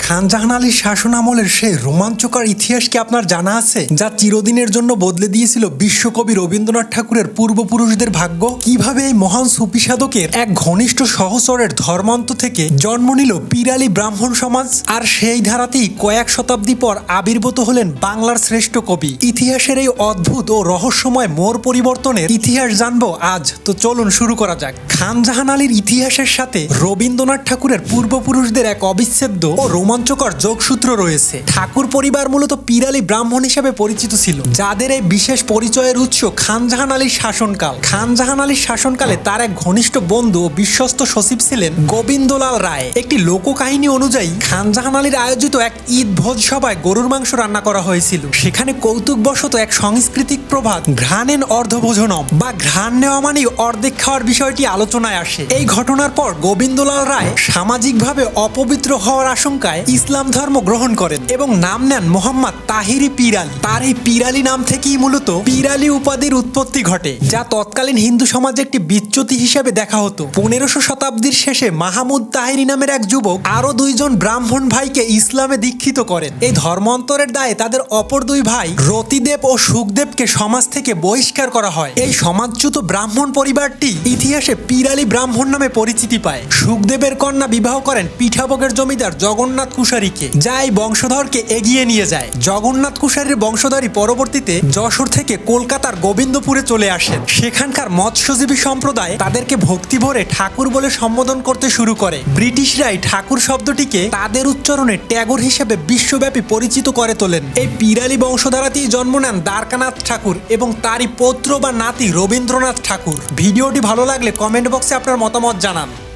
খান জাহান আলীর শাসন আমলের সেই রোমাঞ্চকর ইতিহাস কি আপনার জানা আছে, যা চিরদিনের জন্য বদলে দিয়েছিল বিশ্বকবি রবীন্দ্রনাথ ঠাকুরের পূর্বপুরুষদের ভাগ্য? কিভাবে এই মহান সুফি সাধকের এক ঘনিষ্ঠ সহচরের ধর্মান্ত থেকে জন্ম নিল পিরালি ব্রাহ্মণ সমাজ, আর সেই ধারাতেই কয়েক শতাব্দী পর আবির্ভূত হলেন বাংলার শ্রেষ্ঠ কবি। ইতিহাসের এই অদ্ভুত ও রহস্যময় মোড় পরিবর্তনের ইতিহাস জানবো আজ। তো চলুন শুরু করা যাক। খান জাহান আলীর ইতিহাসের সাথে রবীন্দ্রনাথ ঠাকুরের পূর্বপুরুষদের এক অবিচ্ছেদ্য ও রোমাঞ্চকর যোগসূত্র রয়েছে। ঠাকুর পরিবার মূলত পিরালি ব্রাহ্মণ হিসেবে পরিচিত ছিল, যাদের এই বিশেষ পরিচয়ের উৎস খান জাহান আলীর শাসনকাল। খান জাহান আলীর শাসনকালে তার এক ঘনিষ্ঠ বন্ধু ও বিশ্বস্ত সচিব ছিলেন গোবিন্দলাল রায়। একটি লোককাহিনী অনুযায়ী খান জাহান আলীর আয়োজিত এক ঈদ ভোজ সভায় গরুর মাংস রান্না করা হয়েছিল। সেখানে কৌতুকবশত এক সাংস্কৃতিক প্রবাদ ঘ্রাণেন অর্ধভোজনম বা ঘ্রাণ নেওয়া মানেই অর্ধেক খাওয়ার বিষয়টি আলোচনায় আসে। এই ঘটনার পর গোবিন্দলাল রায় সামাজিকভাবে অপবিত্র হওয়ার আশঙ্কায় ইসলাম ধর্ম গ্রহণ করেন এবং নাম নেন মোহাম্মদ তাহিরি পিরালি। তার এই পিরালি নাম থেকেই মূলত পিরালি উপাধির উৎপত্তি ঘটে, যা তৎকালীন হিন্দু সমাজে একটি বিচ্যুতি হিসেবে দেখা হতো। 1500 শতাব্দীর শেষে মাহমুদ তাহিরি নামের এক যুবক আরো দুইজন ব্রাহ্মণ ভাইকে ইসলামে দীক্ষিত করেন। এই ধর্মান্তরের দায়ে তাদের অপর দুই ভাই রতিদেব ও সুখদেবকে সমাজ থেকে বহিষ্কার করা হয়। এই সমাজচ্যুত ব্রাহ্মণ পরিবারটি ইতিহাসে পিরালি ব্রাহ্মণ নামে পরিচিতি পায়। সুখদেবের কন্যা বিবাহ করেন পিঠাভোগের জমিদার জগন্নাথ কুশারীকে, যা এই বংশধরকে এগিয়ে নিয়ে যায়। জগন্নাথ কুশারীর বংশধরই পরবর্তীতে যশোর থেকে কলকাতার গোবিন্দপুরে চলে আসেন। সেখানকার মৎস্যজীবী সম্প্রদায় তাদেরকে ভক্তি ভরে ঠাকুর বলে সম্বোধন করতে শুরু করে। ব্রিটিশরাই ঠাকুর শব্দটিকে তাদের উচ্চারণে ট্যাগর হিসেবে বিশ্বব্যাপী পরিচিত করে তোলেন। এই পিরালি বংশধারাতেই জন্ম নেন দ্বারকানাথ ঠাকুর এবং তারই পৌত্র বা নাতি রবীন্দ্রনাথ ঠাকুর। ভিডিওটি ভালো লাগলে কমেন্ট বক্সে আপনার মতামত জানান।